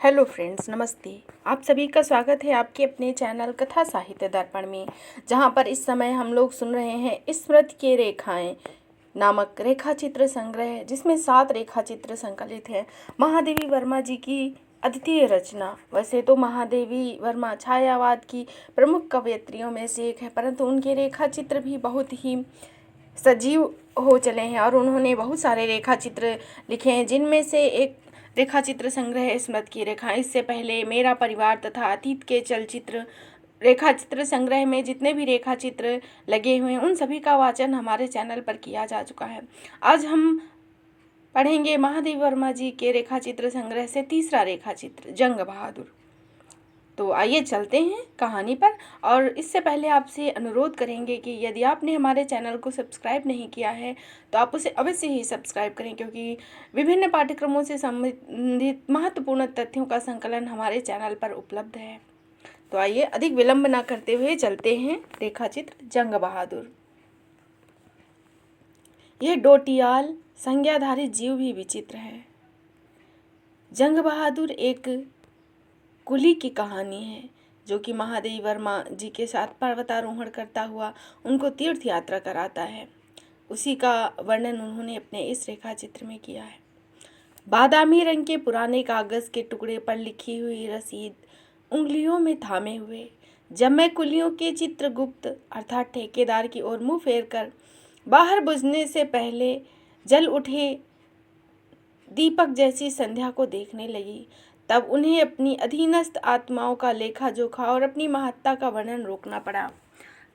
Hello friends, नमस्ते। आप सभी का स्वागत है आपके अपने चैनल कथा साहित्य दर्पण में, जहां पर इस समय हम लोग सुन रहे हैं स्मृति के रेखाएं नामक रेखा चित्र संग्रह, जिसमें 7 रेखा चित्र संकलित हैं। महादेवी वर्मा जी की अद्वितीय रचना। वैसे तो महादेवी वर्मा छायावाद की प्रमुख कवयित्रियों में से एक है, परंतु उनके रेखा चित्र भी बहुत ही सजीव हो चले हैं और उन्होंने बहुत सारे रेखा चित्र लिखे हैं, जिनमें से एक रेखा चित्र संग्रह स्मृति की रेखा। इससे पहले मेरा परिवार तथा अतीत के चलचित्र रेखा चित्र संग्रह में जितने भी रेखा चित्र लगे हुए हैं, उन सभी का वाचन हमारे चैनल पर किया जा चुका है। आज हम पढ़ेंगे महादेवी वर्मा जी के रेखा चित्र संग्रह से तीसरा रेखा चित्र जंग बहादुर। तो आइए चलते हैं कहानी पर। और इससे पहले आपसे अनुरोध करेंगे कि यदि आपने हमारे चैनल को सब्सक्राइब नहीं किया है तो आप उसे अवश्य ही सब्सक्राइब करें, क्योंकि विभिन्न पाठ्यक्रमों से संबंधित महत्वपूर्ण तथ्यों का संकलन हमारे चैनल पर उपलब्ध है। तो आइए अधिक विलंब न करते हुए चलते हैं रेखा चित्र जंग बहादुर। यह डोटियाल संज्ञाधारी जीव भी विचित्र है। जंग बहादुर एक कुली की कहानी है, जो कि महादेवी वर्मा जी के साथ पर्वतारोहण करता हुआ उनको तीर्थ यात्रा कराता है। उसी का वर्णन उन्होंने अपने इस रेखा चित्र में किया है। बादामी रंग के पुराने कागज के टुकड़े पर लिखी हुई रसीद उंगलियों में थामे हुए, जब मैं कुलियों के चित्रगुप्त अर्थात ठेकेदार की ओर मुंह फेर कर बाहर बुझने से पहले जल उठे दीपक जैसी संध्या को देखने लगी, तब उन्हें अपनी अधीनस्थ आत्माओं का लेखा जोखा और अपनी महत्ता का वर्णन रोकना पड़ा।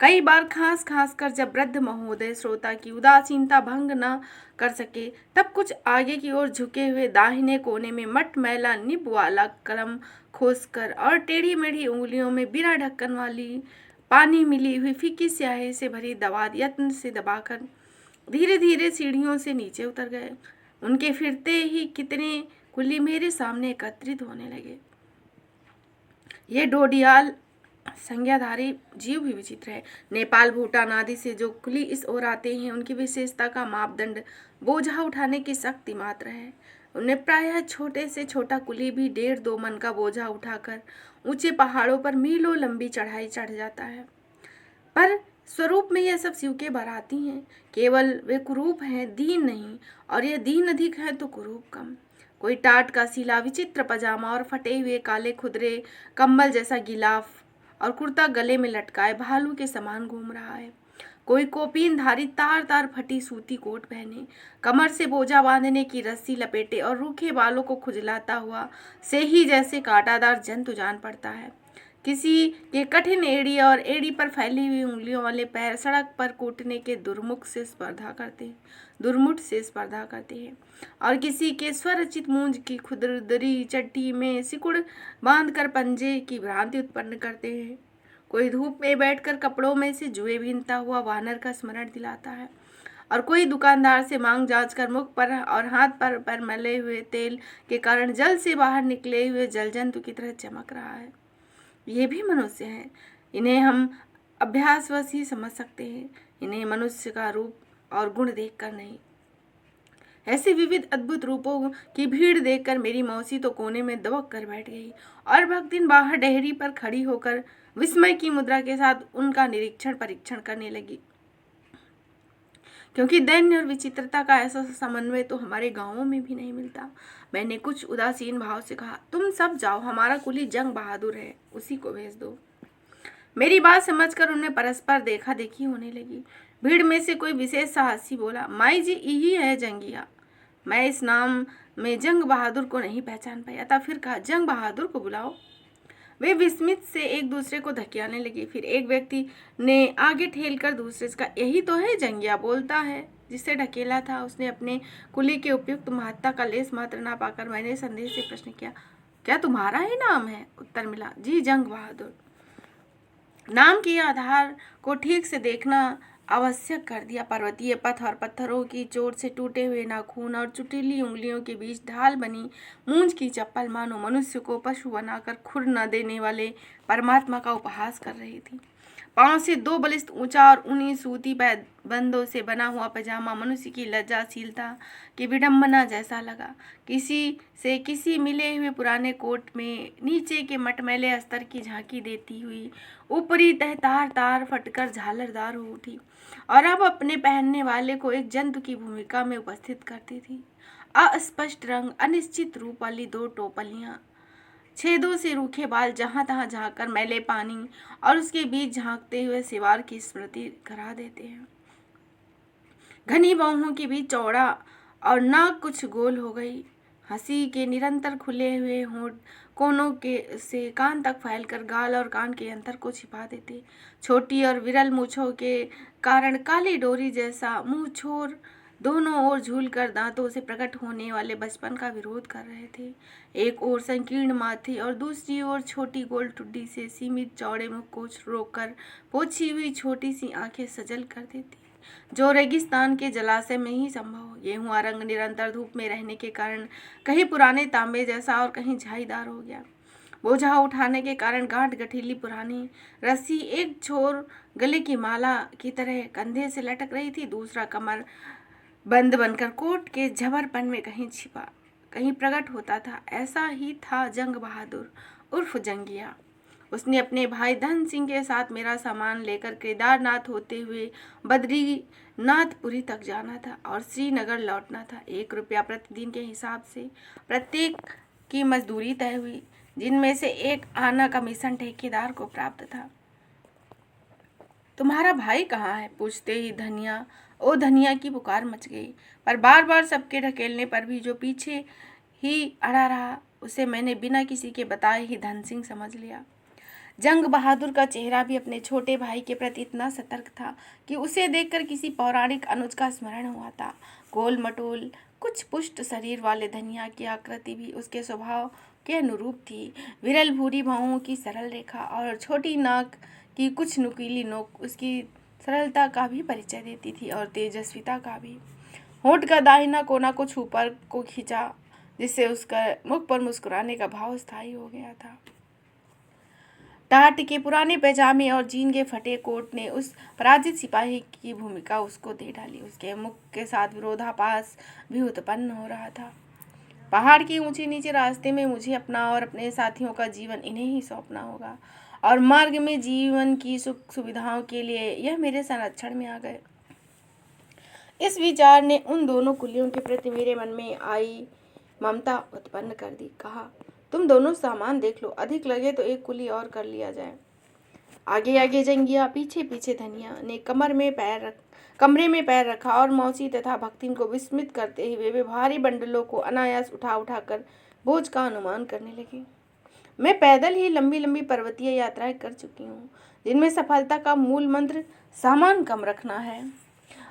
कई बार खास कर जब वृद्ध महोदय श्रोता की उदासीनता भंग न कर सके, तब कुछ आगे की ओर झुके हुए दाहिने कोने में मटमैला निब वाला कलम खोसकर और टेढ़ी मेढ़ी उंगलियों में बिना ढक्कन वाली पानी मिली हुई फीकी स्याही से भरी दवात यत्न से दबाकर धीरे धीरे सीढ़ियों से नीचे उतर गए। उनके फिरते ही कितने कुली मेरे सामने एकत्रित होने लगे। ये डोडियाल संज्ञाधारी जीव भी विचित्र है। नेपाल, भूटान आदि से जो कुली इस ओर आते हैं, उनकी विशेषता का मापदंड बोझा उठाने की शक्ति मात्र है। उन्हें प्रायः छोटे से छोटा कुली भी 1.5-2 मन का बोझा उठाकर ऊंचे पहाड़ों पर मीलों लंबी चढ़ाई चढ़ जाता है। पर स्वरूप में यह सब शिव के बराती हैं। केवल वे कुरूप हैं, दीन नहीं, और यह दीन अधिक है तो कुरूप कम। कोई टाट का सीला विचित्र पजामा और फटे हुए काले खुदरे कंबल जैसा गिलाफ और कुर्ता गले में लटकाए भालू के समान घूम रहा है। कोई कोपीनधारी तार तार फटी सूती कोट पहने, कमर से बोझा बांधने की रस्सी लपेटे और रूखे बालों को खुजलाता हुआ से ही जैसे कांटादार जंतु जान पड़ता है। किसी के कठिन एड़ी और एड़ी पर फैली हुई उंगलियों वाले पैर सड़क पर कूटने के दुर्मुठ से स्पर्धा करते हैं और किसी के स्वरचित मूंज की खुदरी चट्टी में सिकुड़ बांधकर पंजे की भ्रांति उत्पन्न करते हैं। कोई धूप में बैठकर कपड़ों में से जुए बीनता हुआ वानर का स्मरण दिलाता है, और कोई दुकानदार से मांग जांच कर मुख पर और हाथ पर मले हुए तेल के कारण जल से बाहर निकले हुए जल जंतु की तरह चमक रहा है। ये भी मनुष्य हैं। इन्हें हम अभ्यासवश ही समझ सकते हैं, इन्हें मनुष्य का रूप और गुण देखकर नहीं। ऐसे विविध अद्भुत रूपों की भीड़ देखकर मेरी मौसी तो कोने में दबक कर बैठ गई और भक्तिन बाहर डेहरी पर खड़ी होकर विस्मय की मुद्रा के साथ उनका परीक्षण करने लगी, क्योंकि दैन्य और विचित्रता का ऐसा समन्वय तो हमारे गांवों में भी नहीं मिलता। मैंने कुछ उदासीन भाव से कहा, तुम सब जाओ, हमारा कुली जंग बहादुर है, उसी को भेज दो। मेरी बात समझकर उनमें परस्पर देखा देखी होने लगी। भीड़ में से कोई विशेष साहसी बोला, माई जी यही है जंगिया। मैं इस नाम में जंग बहादुर को नहीं पहचान पाया था। फिर कहा, जंग बहादुर को बुलाओ। वे विस्मित से एक दूसरे को धकियाने लगे। फिर एक व्यक्ति ने आगे ठेल कर दूसरे से कहा, यही तो है जंगिया, बोलता है। जिससे ढकेला था उसने अपने कुली के उपयुक्त महत्ता का लेस मात्र ना पाकर मैंने संदेह से प्रश्न किया, क्या तुम्हारा ही नाम है? उत्तर मिला, जी जंग बहादुर। नाम के आधार को ठीक से देखना आवश्यक कर दिया। पर्वतीय पथ और पत्थरों की चोट से टूटे हुए नाखून और चुटीली उंगलियों के बीच ढाल बनी मूंछ की चप्पल मानो मनुष्य को पशु बनाकर खुर न देने वाले परमात्मा का उपहास कर रही थी। पांव से 2 बलिष्ठ ऊंचा और ऊनी सूती बंदों से बना हुआ पजामा मनुष्य की लज्जाशीलता की विडंबना जैसा लगा। किसी मिले हुए पुराने कोट में नीचे के मटमैले अस्तर की झांकी देती हुई ऊपरी तह तार तार फटकर झालरदार हो उठी और अब अपने पहनने वाले को एक जंतु की भूमिका में उपस्थित करती थी। अस्पष्ट रंग, अनिश्चित रूप वाली 2 टोपलियां, छेदों से रूखे बाल जहां तहां झांककर मैले पानी और उसके बीच झांकते हुए सिवार की स्मृति करा देते हैं। घनी बाहों के बीच चौड़ा और नाक कुछ गोल हो गई। हंसी के निरंतर खुले हुए होंठ कोनों के से कान तक फैलकर गाल और कान के अंतर को छिपा देते। छोटी और विरल मूछों के कारण काली डोरी जैसा मुंह छोर दोनों ओर झूलकर दांतों से प्रकट होने वाले बचपन का विरोध कर रहे थे। एक ओर संकीर्ण माथे और दूसरी ओर छोटी गोल ठुड्डी से सीमित चौड़े मुख को रोककर पोछी हुई छोटी सी आंखें सजल कर देती, जो रेगिस्तान के जलाशय में ही संभव हो। गेहुआ रंग निरंतर धूप में रहने के कारण कहीं पुराने तांबे जैसा और कहीं झाईदार हो गया। बोझा उठाने के कारण गांठ गठीली पुरानी रस्सी एक छोर गले की माला की तरह कंधे से लटक रही थी, दूसरा कमर बंद बनकर कोट के झबरपन में कहीं छिपा कहीं प्रकट होता था। ऐसा ही था जंग बहादुर उर्फ जंगिया। उसने अपने भाई धन सिंह के साथ मेरा सामान लेकर केदारनाथ होते हुए बद्रीनाथपुरी तक जाना था और श्रीनगर लौटना था। 1 रुपया प्रतिदिन के हिसाब से प्रत्येक की मजदूरी तय हुई, जिनमें से 1 आना कमीशन ठेकेदार को प्राप्त था। तुम्हारा भाई कहाँ है? पूछते ही धनिया की पुकार मच गई। पर बार बार सबके ढकेलने पर भी जो पीछे ही अड़ा रहा, उसे मैंने बिना किसी के बताए ही धन सिंह समझ लिया। जंग बहादुर का चेहरा भी अपने छोटे भाई के प्रति इतना सतर्क था कि उसे देखकर किसी पौराणिक अनुज का स्मरण हुआ था। गोल मटोल कुछ पुष्ट शरीर वाले धनिया की आकृति भी उसके स्वभाव के अनुरूप थी। विरल भूरी बाहों की सरल रेखा और छोटी नाक की कुछ नुकीली नोक उसकी सरलता का भी परिचय देती थी और तेजस्विता का भी। होंठ का दाहिना कोना कुछ ऊपर को खींचा, जिससे उसका मुख पर मुस्कुराने का भाव स्थायी हो गया था। टाट के पुराने पैजामे और जीन के फटे कोट ने उस पराजित सिपाही की भूमिका उसको दे डाली। उसके मुख के साथ विरोधाभास भी उत्पन्न हो रहा था। पहाड़ के ऊंचे नीचे रास्ते में मुझे अपना और अपने साथियों का जीवन इन्हें ही सौंपना होगा और मार्ग में जीवन की सुख सुविधाओं के लिए यह मेरे संरक्षण में आ गए। इस विचार ने उन दोनों कुलियों के प्रति मेरे मन में आई ममता उत्पन्न कर दी। कहा, तुम दोनों सामान देख लो, अधिक लगे तो 1 कुली और कर लिया जाए। आगे आगे जंगिया, पीछे पीछे धनिया ने कमरे में पैर रखा और मौसी तथा भक्तिन को विस्मित करते हुए वे भारी बंडलों को अनायास उठा उठाकर बोझ का अनुमान करने लगे। मैं पैदल ही लंबी लंबी पर्वतीय यात्राएं कर चुकी हूँ, जिनमें सफलता का मूल मंत्र सामान कम रखना है,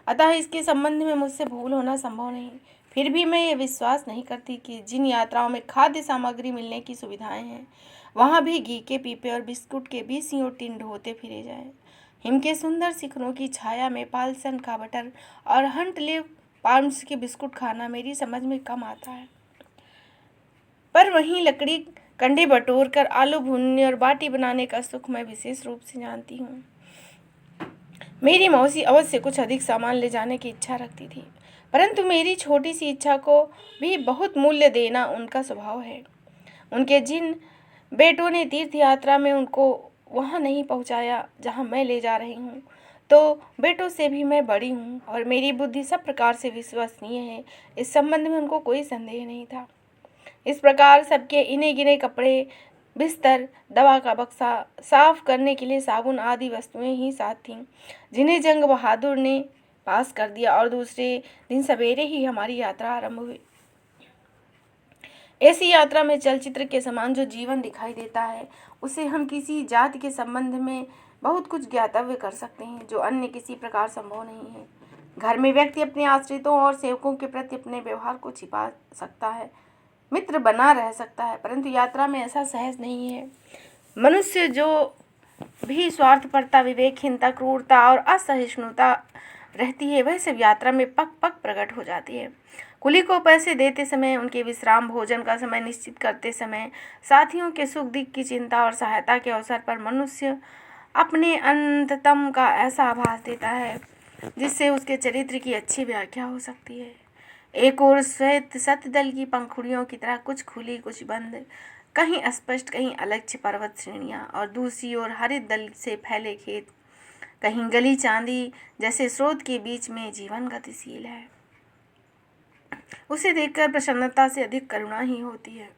अतः इसके संबंध में मुझसे भूल होना संभव नहीं। फिर भी मैं ये विश्वास नहीं करती कि जिन यात्राओं में खाद्य सामग्री मिलने की सुविधाएं हैं, वहाँ भी घी के पीपे और बिस्कुट के 20 टिन ढोते फिरे जाएं। हिम के सुंदर शिखरों की छाया में पालसन का बटर और हंटले पाउंड्स के बिस्कुट खाना मेरी समझ में कम आता है, पर वहीं लकड़ी कंडे बटोर कर आलू भूनने और बाटी बनाने का सुख मैं विशेष रूप से जानती हूँ। मेरी मौसी अवश्य कुछ अधिक सामान ले जाने की इच्छा रखती थी, परंतु मेरी छोटी सी इच्छा को भी बहुत मूल्य देना उनका स्वभाव है। उनके जिन बेटों ने तीर्थ यात्रा में उनको वहाँ नहीं पहुँचाया जहाँ मैं ले जा रही हूँ, तो बेटों से भी मैं बड़ी हूँ और मेरी बुद्धि सब प्रकार से विश्वसनीय है। इस संबंध में उनको कोई संदेह नहीं था। इस प्रकार सबके इने गिने कपड़े, बिस्तर, दवा का बक्सा, साफ करने के लिए साबुन आदि वस्तुएं ही साथ थीं, जिन्हें जंग बहादुर ने पास कर दिया और दूसरे दिन सवेरे ही हमारी यात्रा आरंभ हुई। ऐसी यात्रा में चलचित्र के समान जो जीवन दिखाई देता है, उसे हम किसी जाति के संबंध में बहुत कुछ ज्ञातव्य कर सकते हैं, जो अन्य किसी प्रकार संभव नहीं है। घर में व्यक्ति अपने आश्रितों और सेवकों के प्रति अपने व्यवहार को छिपा सकता है, मित्र बना रह सकता है, परंतु यात्रा में ऐसा सहज नहीं है। मनुष्य जो भी स्वार्थपरता, विवेकहीनता, क्रूरता और असहिष्णुता रहती है, वह सब यात्रा में पक पक प्रकट हो जाती है। कुली को पैसे देते समय, उनके विश्राम भोजन का समय निश्चित करते समय, साथियों के सुख दुख की चिंता और सहायता के अवसर पर मनुष्य अपने अंततम का ऐसा आभास देता है जिससे उसके चरित्र की अच्छी व्याख्या हो सकती है। एक ओर श्वेत सतदल की पंखुड़ियों की तरह कुछ खुली कुछ बंद, कहीं अस्पष्ट कहीं अलक्ष्य पर्वत श्रेणियां, और दूसरी ओर हरित दल से फैले खेत, कहीं गली चांदी जैसे स्रोत के बीच में जीवन गतिशील है। उसे देखकर प्रसन्नता से अधिक करुणा ही होती है।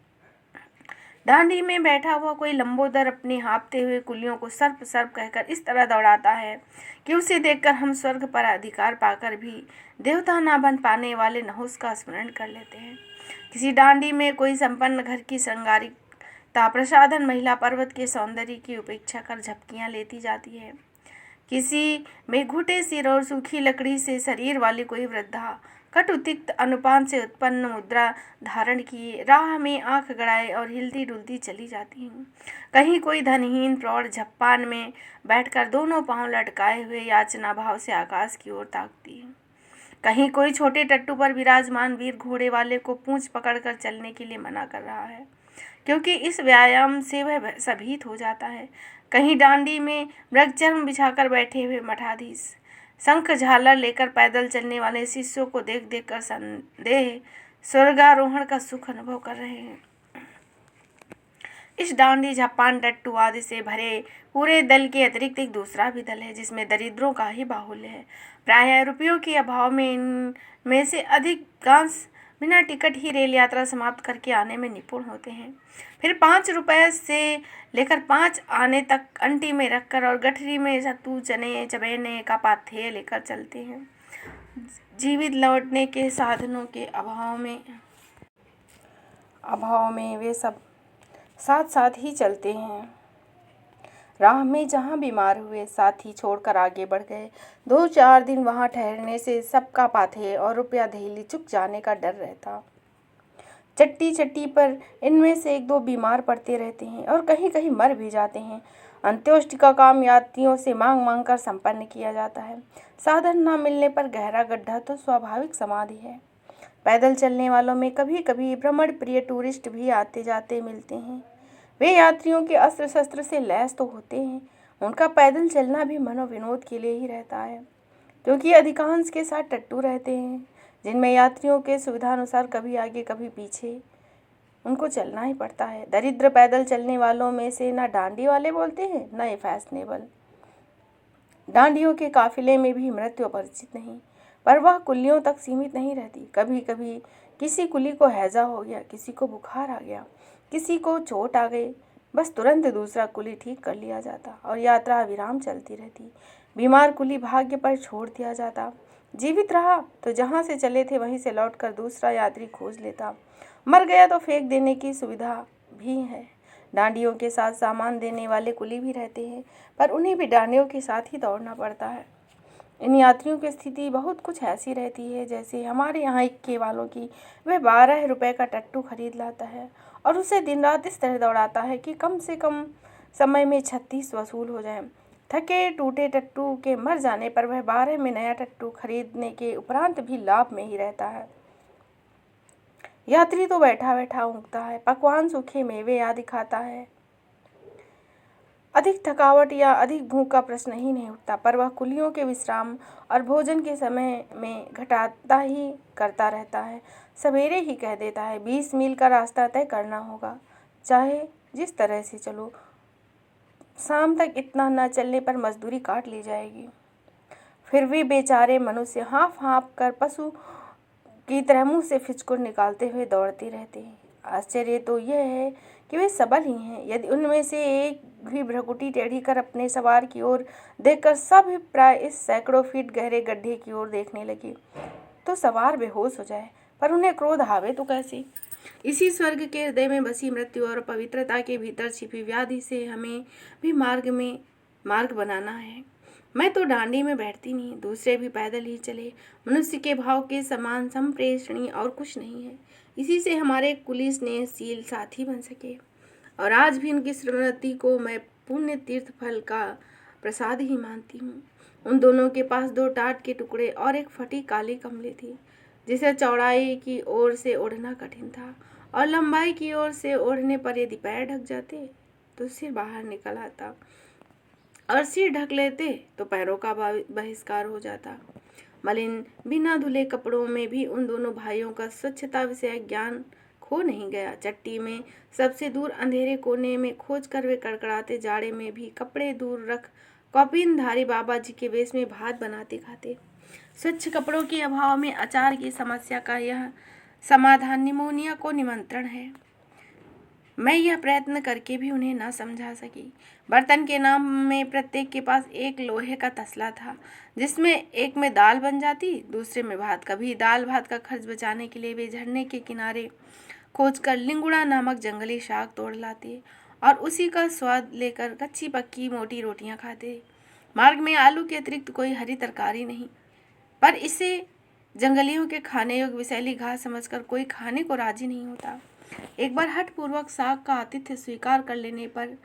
डांडी में बैठा हुआ कोई लंबोदर अपने हाँफते हुए कुलियों को सर्प सर्प कहकर इस तरह दौड़ाता है कि उसे देखकर हम स्वर्ग पर अधिकार पाकर भी देवता ना बन पाने वाले नहुस का स्मरण कर लेते हैं। किसी डांडी में कोई संपन्न घर की श्रृंगारिकता प्रसाधन महिला पर्वत के सौंदर्य की उपेक्षा कर झपकियां लेती जाती है। किसी में घुटे सिर और सूखी लकड़ी से शरीर वाली कोई वृद्धा कटु तिक्त अनुपान से उत्पन्न मुद्रा धारण किए राह में आंख गड़ाए और हिलती डुलती चली जाती हूँ। कहीं कोई धनहीन प्रौढ़ झप्पान में बैठकर दोनों पांव लटकाए हुए याचना भाव से आकाश की ओर ताकती है। कहीं कोई छोटे टट्टू पर विराजमान वीर घोड़े वाले को पूंछ पकड़कर चलने के लिए मना कर रहा है, क्योंकि इस व्यायाम से वह भयभीत हो जाता है। कहीं डांडी में मृगचर्म बिछाकर बैठे हुए मठाधीश शंख झालर लेकर पैदल चलने वाले शिष्यों को देख देख कर संदेह स्वर्गारोहण का सुख अनुभव कर रहे हैं। इस डांडी झप्पान टट्टू आदि से भरे पूरे दल के अतिरिक्त एक दूसरा भी दल है जिसमें दरिद्रों का ही बाहुल्य है। प्रायः रुपयों के अभाव में इनमें से अधिकांश बिना टिकट ही रेल यात्रा समाप्त करके आने में निपुण होते हैं। फिर 5 रुपये से लेकर 5 आने तक अंटी में रखकर और गठरी में सत्तू चने चबेने का पाथेय लेकर चलते हैं। जीवित लौटने के साधनों के अभाव में वे सब साथ साथ ही चलते हैं। राह में जहाँ बीमार हुए साथी छोड़कर आगे बढ़ गए। 2-4 दिन वहाँ ठहरने से सबका पाथेय और रुपया धेली चुक जाने का डर रहता। चट्टी चट्टी पर इनमें से 1-2 बीमार पड़ते रहते हैं और कहीं कहीं मर भी जाते हैं। अंत्योष्टि का काम यात्रियों से मांग मांग कर संपन्न किया जाता है। साधन न मिलने पर गहरा गड्ढा तो स्वाभाविक समाधि है। पैदल चलने वालों में कभी कभी भ्रमण प्रिय टूरिस्ट भी आते जाते मिलते हैं। वे यात्रियों के अस्त्र शस्त्र से लैस तो होते हैं, उनका पैदल चलना भी मनोविनोद के लिए ही रहता है, क्योंकि अधिकांश के साथ टट्टू रहते हैं जिनमें यात्रियों के सुविधानुसार कभी आगे कभी पीछे उनको चलना ही पड़ता है। दरिद्र पैदल चलने वालों में से ना डांडी वाले बोलते हैं न ये फैशनेबल। डांडियों के काफिले में भी मृत्यु अपरिचित नहीं, पर वह कुलियों तक सीमित नहीं रहती। कभी कभी किसी कुली को हैजा हो गया, किसी को बुखार आ गया, किसी को चोट आ गई, बस तुरंत दूसरा कुली ठीक कर लिया जाता और यात्रा विराम चलती रहती। बीमार कुली भाग्य पर छोड़ दिया जाता। जीवित रहा तो जहाँ से चले थे वहीं से लौटकर दूसरा यात्री खोज लेता। मर गया तो फेंक देने की सुविधा भी है। डांडियों के साथ सामान देने वाले कुली भी रहते हैं, पर उन्हें भी डांडियों के साथ ही दौड़ना पड़ता है। इन यात्रियों की स्थिति बहुत कुछ ऐसी रहती है जैसे हमारे यहाँ इक्के वालों की। वह 12 रुपये का टट्टू खरीद लाता है और उसे दिन रात इस तरह दौड़ाता है कि कम से कम समय में 36 वसूल हो जाए। थके टूटे टट्टू के मर जाने पर वह 12 में नया टट्टू खरीदने के उपरांत भी लाभ में ही रहता है। यात्री तो बैठा बैठा ऊँघता है, पकवान सूखे मेवे आदि खाता है। अधिक थकावट या अधिक भूख का प्रश्न ही नहीं उठता, पर वह कुलियों के विश्राम और भोजन के समय में घटाता ही करता रहता है। सवेरे ही कह देता है 20 मील का रास्ता तय करना होगा, चाहे जिस तरह से चलो। शाम तक इतना न चलने पर मजदूरी काट ली जाएगी। फिर भी बेचारे मनुष्य हाँफ हाँफ कर पशु की तरह मुँह से फिचकुर निकालते हुए दौड़ते रहते हैं। आश्चर्य तो यह है कि वे सबल ही हैं। यदि उनमें से एक भी भ्रकुटी टेढ़ी कर अपने सवार की ओर देखकर सब प्राय इस सैकड़ों फीट गहरे गड्ढे की ओर देखने लगे तो सवार बेहोश हो जाए, पर उन्हें क्रोध आवे तो कैसे। इसी स्वर्ग के हृदय में बसी मृत्यु और पवित्रता के भीतर छिपी व्याधि से हमें भी मार्ग बनाना है। मैं तो डांडी में बैठती नहीं, दूसरे भी पैदल ही चले। मनुष्य के भाव के समान संप्रेषणी और कुछ नहीं है। इसी से हमारे कुली स्नेहशील साथी बन सके, और आज भी उनकी स्मृति को मैं पुण्य तीर्थ फल का प्रसाद ही मानती हूँ। उन दोनों के पास 2 टाट के टुकड़े और एक फटी काली कमली थी, जिसे चौड़ाई की ओर से ओढ़ना कठिन था और लंबाई की ओर से ओढ़ने पर यदि पैर ढक जाते तो सिर बाहर निकल आता। और सिर ढक लेते तो पैरों का बहिष्कार हो जाता। मलिन बिना धुले कपड़ों में भी उन दोनों भाइयों का स्वच्छता विषय ज्ञान खो नहीं गया। चट्टी में सबसे दूर अंधेरे कोने में खोज कर वे कड़कड़ाते जाड़े में भी कपड़े दूर रख कौपीनधारी बाबा जी के वेश में भात बनाते खाते। स्वच्छ कपड़ों के अभाव में अचार की समस्या का यह समाधान निमोनिया को निमंत्रण है। मैं यह प्रयत्न करके भी उन्हें न समझा सकी। बर्तन के नाम में प्रत्येक के पास एक लोहे का तसला था, जिसमें एक में दाल बन जाती, दूसरे में भात। कभी दाल भात का खर्च बचाने के लिए वे झरने के किनारे खोजकर लिंगुड़ा नामक जंगली शाक तोड़ लाते और उसी का स्वाद लेकर कच्ची पक्की मोटी रोटियां खाते। मार्ग में आलू के अतिरिक्त कोई हरी तरकारी नहीं, पर इसे जंगलियों के खाने योग्य विषैली घास समझकर कोई खाने को राजी नहीं होता। एक बार हठपूर्वक साग का आतिथ्य स्वीकार कर लेने पर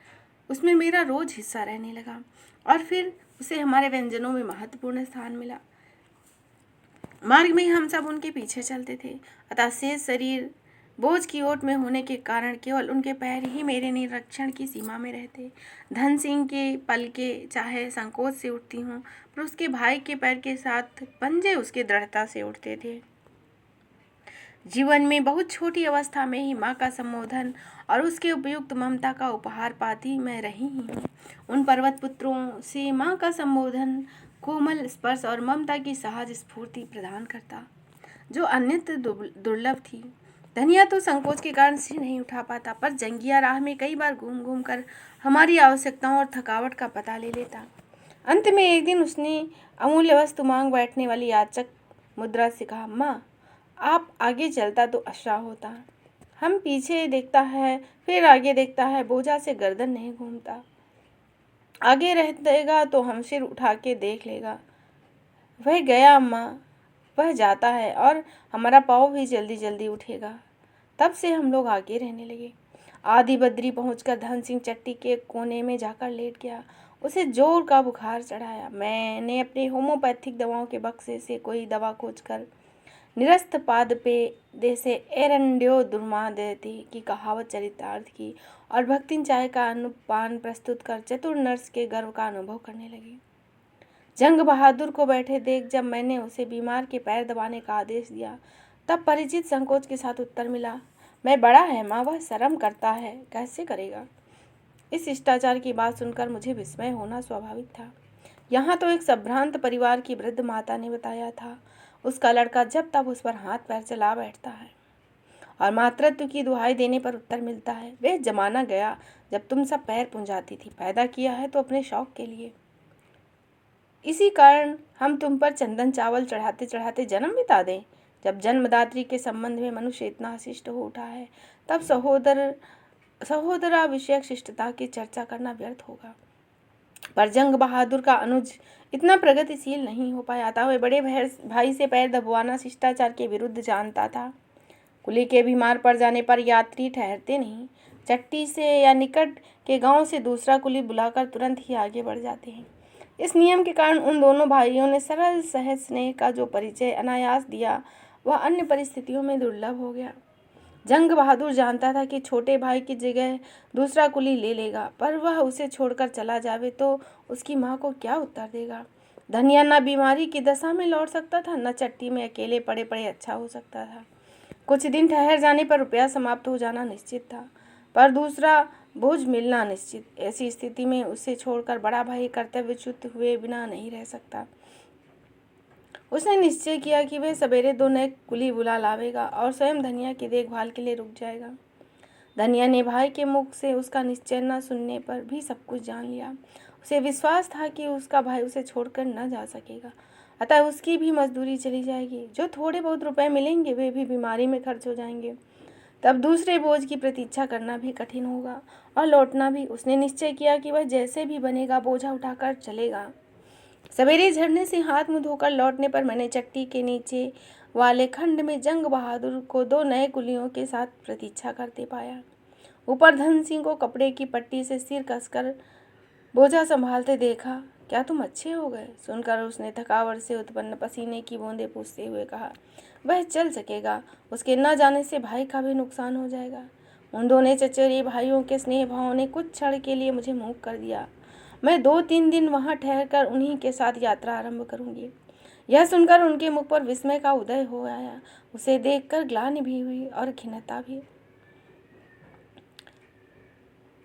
उसमें मेरा रोज हिस्सा रहने लगा और फिर उसे हमारे व्यंजनों में महत्वपूर्ण स्थान मिला। मार्ग में हम सब उनके पीछे चलते थे, अतः शेष शरीर बोझ की ओट में होने के कारण केवल उनके पैर ही मेरे निरीक्षण की सीमा में रहते। धन सिंह के पलके चाहे संकोच से उठती हों, पर उसके भाई के पैर के साथ पंजे उसके दृढ़ता से उठते थे। जीवन में बहुत छोटी अवस्था में ही माँ का संबोधन और उसके उपयुक्त ममता का उपहार पाती मैं रही ही हूँ। उन पर्वत पुत्रों से माँ का संबोधन कोमल स्पर्श और ममता की सहज स्फूर्ति प्रदान करता, जो अन्यत्र दुर्लभ थी। धनिया तो संकोच के कारण सिर नहीं उठा पाता, पर जंगिया राह में कई बार घूम घूम कर हमारी आवश्यकताओं और थकावट का पता ले लेता। अंत में एक दिन उसने अमूल्य वस्तु मांग बैठने वाली याचक मुद्रा से कहा, माँ आप आगे चलता तो अच्छा होता। हम पीछे देखता है, फिर आगे देखता है, बोझा से गर्दन नहीं घूमता। आगे रहेगा तो हम सिर उठा के देख लेगा। वह गया अम्मा, वह जाता है और हमारा पाँव भी जल्दी जल्दी उठेगा। तब से हम लोग आगे रहने लगे। आदि बद्री पहुंचकर धन सिंह चट्टी के कोने में जाकर लेट गया। उसे जोर का बुखार चढ़ाया। मैंने अपने होम्योपैथिक दवाओं के बक्से से कोई दवा खोजकर निरस्त पाद पे देसे एरंड्यो दुर्मा देती की कहावत चरितार्थ की और भक्तिन चाय का अनुपान प्रस्तुत कर चतुर नर्स के गर्व का अनुभव करने लगी। जंग बहादुर को बैठे देख जब मैंने उसे बीमार के पैर दबाने का आदेश दिया, तब परिचित संकोच के साथ उत्तर मिला, मैं बड़ा है माँ, वह शर्म करता है, कैसे करेगा। इस शिष्टाचार की बात सुनकर मुझे विस्मय होना स्वाभाविक था। यहाँ तो एक संभ्रांत परिवार की वृद्ध माता ने बताया था, उसका लड़का जब तब उस पर हाथ पैर चला बैठता है और मातृत्व की दुहाई देने पर उत्तर मिलता है, वह जमाना गया जब तुम सब पैर पुंजाती थी, पैदा किया है तो अपने शौक के लिए। इसी कारण हम तुम पर चंदन चावल चढ़ाते चढ़ाते जन्म बिता दें। जब जन्मदात्री के संबंध में मनुष्य इतना शिष्ट हो उठा है, तब सहोदरा विषयक शिष्टता की चर्चा करना व्यर्थ होगा। पर जंग बहादुर का अनुज इतना प्रगतिशील नहीं हो पाया था। वह बड़े भाई से पैर दबवाना शिष्टाचार के विरुद्ध जानता था। कुली के बीमार पड़ जाने पर यात्री ठहरते नहीं, चट्टी से या निकट के गांव से दूसरा कुली बुलाकर तुरंत ही आगे बढ़ जाते हैं। इस नियम के कारण उन दोनों भाइयों ने सरल सहज स्नेह का जो परिचय अनायास दिया, वह अन्य परिस्थितियों में दुर्लभ हो गया। जंग बहादुर जानता था कि छोटे भाई की जगह दूसरा कुली ले लेगा, पर वह उसे छोड़कर चला जावे तो उसकी माँ को क्या उत्तर देगा। धनिया न बीमारी की दशा में लौट सकता था, न चट्टी में अकेले पड़े पड़े अच्छा हो सकता था। कुछ दिन ठहर जाने पर रुपया समाप्त हो जाना निश्चित था, पर दूसरा बोझ मिलना निश्चित। ऐसी स्थिति में उसे छोड़कर बड़ा भाई कर्तव्यच्युत हुए बिना नहीं रह सकता। उसने निश्चय किया कि वह सवेरे 2 नए कुली बुला लावेगा और स्वयं धनिया की देखभाल के लिए रुक जाएगा। धनिया ने भाई के मुख से उसका निश्चय न सुनने पर भी सब कुछ जान लिया। उसे विश्वास था कि उसका भाई उसे छोड़कर न जा सकेगा, अतः उसकी भी मजदूरी चली जाएगी। जो थोड़े बहुत रुपए मिलेंगे वे भी बीमारी में खर्च हो जाएंगे। तब दूसरे बोझ की प्रतीक्षा करना भी कठिन होगा और लौटना भी। उसने निश्चय किया कि वह जैसे भी बनेगा बोझा उठाकर चलेगा। सवेरे झरने से हाथ मुंह धोकर लौटने पर मैंने चट्टी के नीचे वाले खंड में जंग बहादुर को 2 नए कुलियों के साथ प्रतीक्षा करते पाया। ऊपर धन सिंह को कपड़े की पट्टी से सिर कसकर बोझा संभालते देखा। क्या तुम अच्छे हो गए? सुनकर उसने थकावट से उत्पन्न पसीने की बूंदें पूछते हुए कहा, वह चल सकेगा, उसके न जाने से भाई का भी नुकसान हो जाएगा। उन दोनों चचेरे भाइयों के स्नेह भाव ने कुछ क्षण के लिए मुझे मूक कर दिया। मैं 2-3 दिन वहाँ ठहरकर उन्हीं के साथ यात्रा आरंभ करूँगी। यह सुनकर उनके मुख पर विस्मय का उदय हो आया। उसे देखकर ग्लानि भी हुई और खिन्नता भी।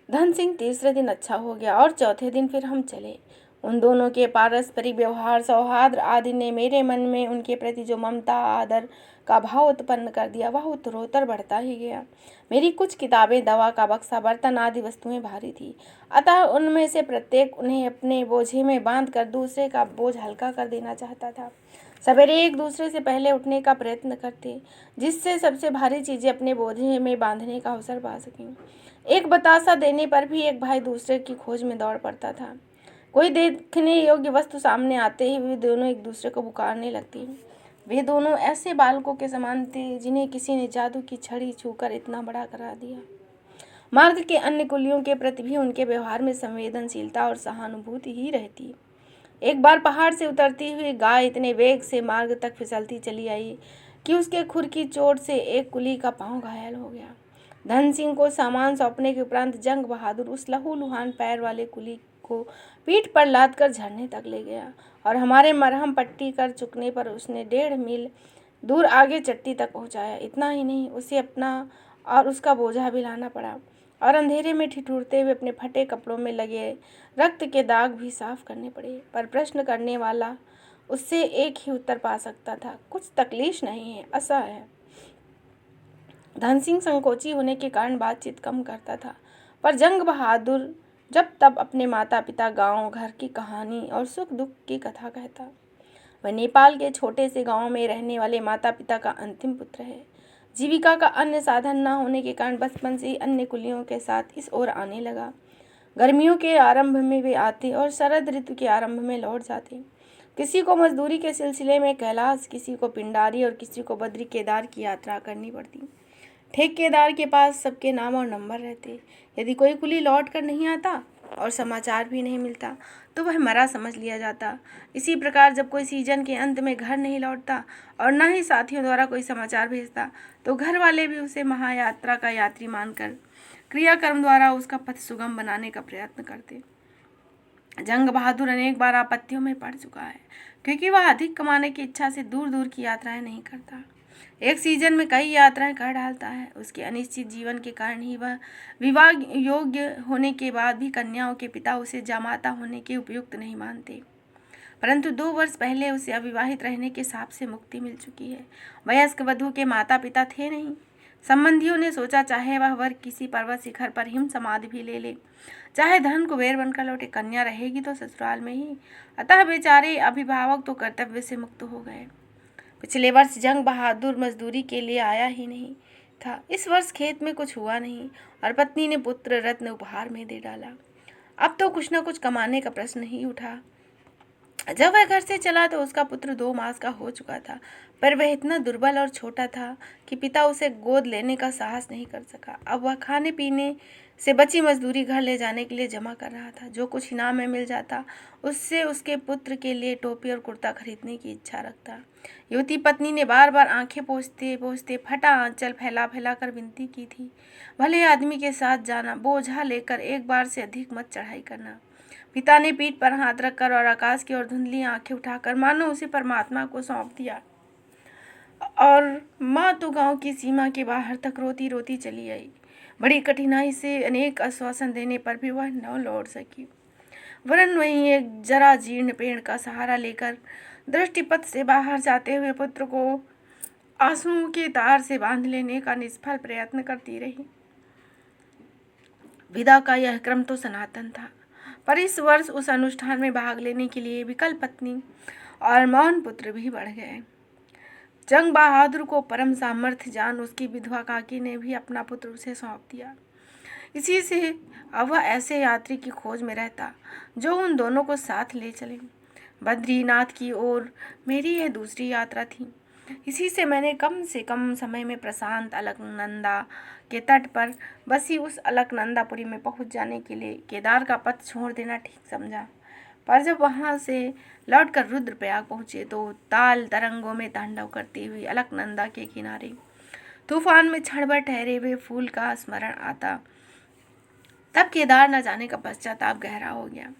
धन सिंह तीसरे दिन अच्छा हो गया और चौथे दिन फिर हम चले। उन दोनों के पारस्परिक व्यवहार, सौहार्द आदि ने मेरे मन में उनके प्रति जो ममता, आदर का भाव उत्पन्न कर दिया, वह उत्तरोत्तर बढ़ता ही गया। मेरी कुछ किताबें, दवा का बक्सा, बर्तन आदि वस्तुएं भारी थी, अतः उनमें से प्रत्येक उन्हें अपने बोझे में बांध कर दूसरे का बोझ हल्का कर देना चाहता था। सवेरे एक दूसरे से पहले उठने का प्रयत्न करते, जिससे सबसे भारी चीजें अपने बोझे में बांधने का अवसर पा सकें। एक बतासा देने पर भी एक भाई दूसरे की खोज में दौड़ पड़ता था। कोई देखने योग्य वस्तु सामने आते ही वे दोनों एक दूसरे को पुकारने लगती। वे दोनों ऐसे बालकों के समान थे जिन्हें किसी ने जादू की छड़ी छूकर इतना बड़ा करा दिया। मार्ग के अन्य कुलियों के प्रति भी उनके व्यवहार में संवेदनशीलता और सहानुभूति ही रहती। एक बार पहाड़ से उतरती हुई गाय इतने वेग से मार्ग तक फिसलती चली आई कि उसके खुर की चोट से एक कुली का पांव घायल हो गया। धन सिंह को सामान सौंपने के उपरांत जंग बहादुर उस लहूलुहान पैर वाले कुली को पीठ पर लाद कर झरने तक ले गया और हमारे मरहम पट्टी कर चुकने पर उसने 1.5 मील दूर आगे चट्टी तक पहुंचाया। इतना ही नहीं, उसे अपना और उसका बोझा भी लाना पड़ा और अंधेरे में ठिठुरते हुए अपने फटे कपड़ों में लगे रक्त के दाग भी साफ करने पड़े। पर प्रश्न करने वाला उससे एक ही उत्तर पा सकता था, कुछ तकलीफ नहीं है, असह है। धन सिंह संकोची होने के कारण बातचीत कम करता था, पर जंग बहादुर जब तब अपने माता पिता, गांव घर की कहानी और सुख दुख की कथा कहता। वह नेपाल के छोटे से गांव में रहने वाले माता पिता का अंतिम पुत्र है। जीविका का अन्य साधन न होने के कारण बचपन से ही अन्य कुलियों के साथ इस ओर आने लगा। गर्मियों के आरंभ में वे आते और शरद ऋतु के आरंभ में लौट जाते। किसी को मजदूरी के सिलसिले में कैलाश, किसी को पिंडारी और किसी को बद्री केदार की यात्रा करनी पड़ती। ठेकेदार के पास सबके नाम और नंबर रहते। यदि कोई कुली लौट कर नहीं आता और समाचार भी नहीं मिलता तो वह मरा समझ लिया जाता। इसी प्रकार जब कोई सीजन के अंत में घर नहीं लौटता और न ही साथियों द्वारा कोई समाचार भेजता तो घर वाले भी उसे महायात्रा का यात्री मानकर क्रियाकर्म द्वारा उसका पथ सुगम बनाने का प्रयत्न करते। जंग बहादुर अनेक बार आपत्तियों में पड़ चुका है, क्योंकि वह अधिक कमाने की इच्छा से दूर दूर की यात्राएं नहीं करता। एक सीजन में कई यात्राएं कर डालता है। उसके अनिश्चित जीवन के कारण ही वह विवाह योग्य होने के बाद भी कन्याओं के पिता उसे जामाता होने के उपयुक्त नहीं मानते। परंतु 2 वर्ष पहले उसे अविवाहित रहने के शाप से मुक्ति मिल चुकी है। वयस्क वधू के माता पिता थे नहीं। संबंधियों ने सोचा चाहे वह वर किसी पर्वत शिखर पर हिम समाधि भी ले ले, चाहे धन कुबेर बनकर लौटे, कन्या रहेगी तो ससुराल में ही। अतः बेचारे अभिभावक तो कर्तव्य से मुक्त हो गए। पिछले वर्ष जंग बहादुर मजदूरी के लिए आया ही नहीं था। इस वर्ष खेत में कुछ हुआ नहीं और पत्नी ने पुत्र रत्न उपहार में दे डाला। अब तो कुछ न कुछ कमाने का प्रश्न ही उठा। जब वह घर से चला तो उसका पुत्र 2 मास का हो चुका था, पर वह इतना दुर्बल और छोटा था कि पिता उसे गोद लेने का साहस नहीं कर सका। अब वह खाने पीने से बची मजदूरी घर ले जाने के लिए जमा कर रहा था। जो कुछ इनाम में मिल जाता उससे उसके पुत्र के लिए टोपी और कुर्ता खरीदने की इच्छा रखता। युवती पत्नी ने बार बार आंखें पोंछते पोंछते फटा आंचल फैला फैला कर विनती की थी, भले आदमी के साथ जाना, बोझा लेकर एक बार से अधिक मत चढ़ाई करना। पिता ने पीठ पर हाथ रखकर और आकाश की ओर धुंधली आंखें उठाकर मानो उसे परमात्मा को सौंप दिया। और माँ तो गांव की सीमा के बाहर तक रोती रोती चली आई। बड़ी कठिनाई से अनेक आश्वासन देने पर भी वह न लौट सकी, वरन वहीं एक जरा जीर्ण पेड़ का सहारा लेकर दृष्टिपथ से बाहर जाते हुए पुत्र को आंसुओं के तार से बांध लेने का निष्फल प्रयत्न करती रही। विदा का यह क्रम तो सनातन था, पर इस वर्ष उस अनुष्ठान में भाग लेने के लिए विकल पत्नी और मौन पुत्र भी बढ़ गए। जंग बहादुर को परम सामर्थ्य जान उसकी विधवा काकी ने भी अपना पुत्र उसे सौंप दिया। इसी से अब वह ऐसे यात्री की खोज में रहता जो उन दोनों को साथ ले चले। बद्रीनाथ की ओर मेरी यह दूसरी यात्रा थी। इसी से मैंने कम से कम समय में प्रशांत अलकनंदा के तट पर बसी उस अलकनंदापुरी में पहुंच जाने के लिए केदार का पथ छोड़ देना ठीक समझा। पर जब वहां से लौटकर रुद्रप्रयाग पहुंचे तो ताल तरंगों में तांडव करती हुई अलकनंदा के किनारे तूफान में क्षण भर ठहरे हुए फूल का स्मरण आता। तब केदार न जाने का पश्चाताप गहरा हो गया।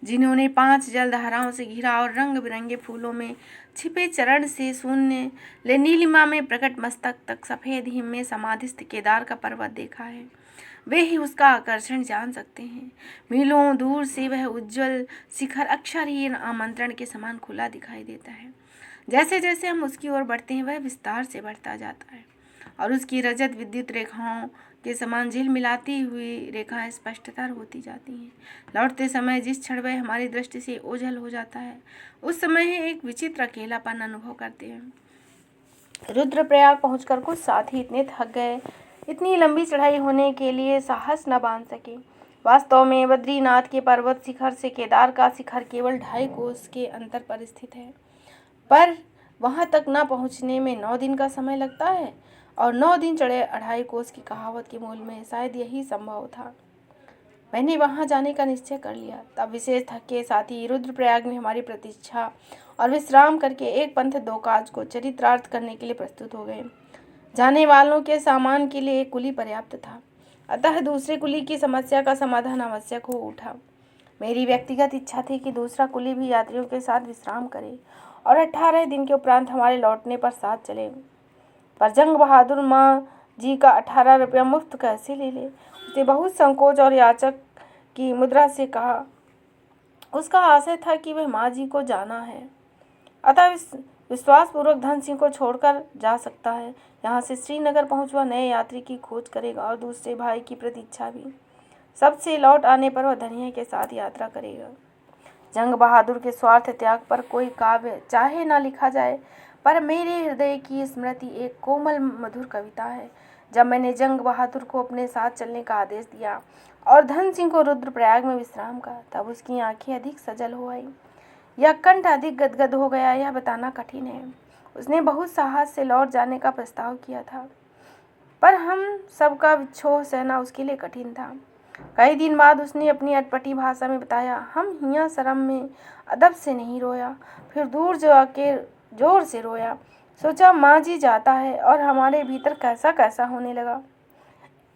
जिन्होंने 5 जलधाराओं से घिरा और रंग बिरंगे फूलों में छिपे चरण से शून्य ले नीलिमा में प्रकट मस्तक तक सफेद हिम में समाधिस्थ केदार का पर्वत देखा है, वे ही उसका आकर्षण जान सकते हैं। मीलों दूर से वह उज्जवल शिखर अक्षरहीन आमंत्रण के समान खुला दिखाई देता है। जैसे जैसे हम उसकी ओर बढ़ते हैं वह विस्तार से बढ़ता जाता है और उसकी रजत विद्युत रेखाओं के समान झिलमिलाती हुई रेखाएं स्पष्टतर होती जाती हैं। लौटते समय जिस क्षण वह हमारी दृष्टि से ओझल हो जाता है उस समय ही एक विचित्र अकेलापन अनुभव करते हैं। रुद्रप्रयाग पहुंचकर कुछ साथी इतने थक गए, इतनी लंबी चढ़ाई होने के लिए साहस न बांध सके। वास्तव में बद्रीनाथ के पर्वत शिखर से केदार का शिखर केवल 2.5 कोस के अंतर पर स्थित है, पर वहां तक न पहुंचने में 9 दिन का समय लगता है और 9 दिन चढ़े 2.5 कोस की कहावत के मूल में शायद यही संभव था। मैंने वहां जाने का निश्चय कर लिया। तब विशेष थके साथी रुद्रप्रयाग में हमारी प्रतीक्षा और विश्राम करके एक पंथ 2 काज को चरितार्थ करने के लिए प्रस्तुत हो गए। जाने वालों के सामान के लिए एक कुली पर्याप्त था, अतः दूसरे कुली की समस्या का समाधान आवश्यक हो उठा। मेरी व्यक्तिगत इच्छा थी कि दूसरा कुली भी यात्रियों के साथ विश्राम करे और 18 दिन के उपरांत हमारे लौटने पर साथ चले। पर जंग बहादुर माँ जी का 18 रुपया मुफ्त कैसे ले ले? उसने बहुत संकोच और याचक की मुद्रा से कहा। उसका आशय था कि वह माँ जी को जाना है, अतः विश्वासपूर्वक धन सिंह को छोड़कर जा सकता है। यहाँ से श्रीनगर पहुँच वह नए यात्री की खोज करेगा और दूसरे भाई की प्रतीक्षा भी। सबसे लौट आने पर वह धनिया के साथ यात्रा करेगा। जंग बहादुर के स्वार्थ त्याग पर कोई काव्य चाहे ना लिखा जाए, पर मेरे हृदय की स्मृति एक कोमल मधुर कविता है। जब मैंने जंग बहादुर को अपने साथ चलने का आदेश दिया और धन सिंह को रुद्रप्रयाग में विश्राम का, तब उसकी आंखें अधिक सजल हो आई या कंठ अधिक गदगद हो गया, यह बताना कठिन है। उसने बहुत साहस से लौट जाने का प्रस्ताव किया था, पर हम सबका विक्षोभ सहना उसके लिए कठिन था। कई दिन बाद उसने अपनी अटपटी भाषा में बताया, हम हिया शर्म में अदब से नहीं रोया, फिर दूर जाके जोर से रोया। सोचा माँ जी जाता है और हमारे भीतर कैसा कैसा होने लगा।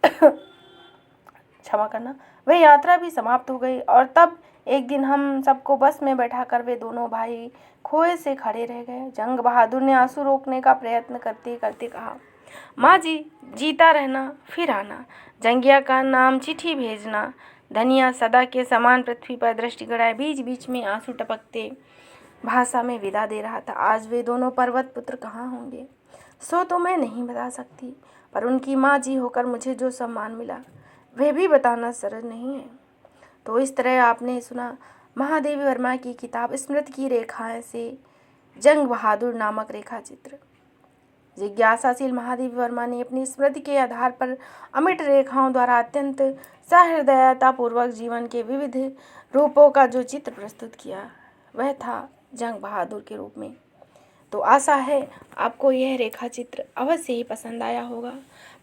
क्षमा करना। वह यात्रा भी समाप्त हो गई और तब एक दिन हम सबको बस में बैठाकर वे दोनों भाई खोए से खड़े रह गए। जंग बहादुर ने आंसू रोकने का प्रयत्न करते करते कहा, माँ जी जीता रहना, फिर आना, जंगिया का नाम चिट्ठी भेजना। धनिया सदा के समान पृथ्वी पर दृष्टि गड़ाए बीच बीच में आंसू टपकते भाषा में विदा दे रहा था। आज वे दोनों पर्वत पुत्र कहाँ होंगे सो तो मैं नहीं बता सकती, पर उनकी माँ जी होकर मुझे जो सम्मान मिला वह भी बताना सरल नहीं है। तो इस तरह आपने सुना महादेवी वर्मा की किताब स्मृति की रेखाएं से जंग बहादुर नामक रेखा चित्र। जिज्ञासाशील महादेवी वर्मा ने अपनी स्मृति के आधार पर अमिट रेखाओं द्वारा अत्यंत सहृदयतापूर्वक जीवन के विविध रूपों का जो चित्र प्रस्तुत किया वह था जंग बहादुर के रूप में। तो आशा है आपको यह रेखा चित्र अवश्य ही पसंद आया होगा।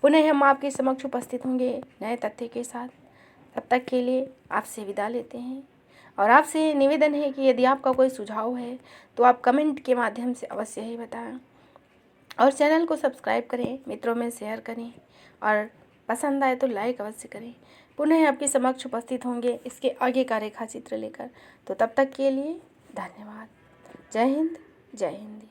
पुनः हम आपके समक्ष उपस्थित होंगे नए तथ्य के साथ। तब तक के लिए आपसे विदा लेते हैं और आपसे निवेदन है कि यदि आपका कोई सुझाव है तो आप कमेंट के माध्यम से अवश्य ही बताएं और चैनल को सब्सक्राइब करें, मित्रों में शेयर करें और पसंद आए तो लाइक अवश्य करें। पुनः आपके समक्ष उपस्थित होंगे इसके आगे का रेखा चित्र लेकर। तो तब तक के लिए धन्यवाद। जय हिंद, जय हिंद।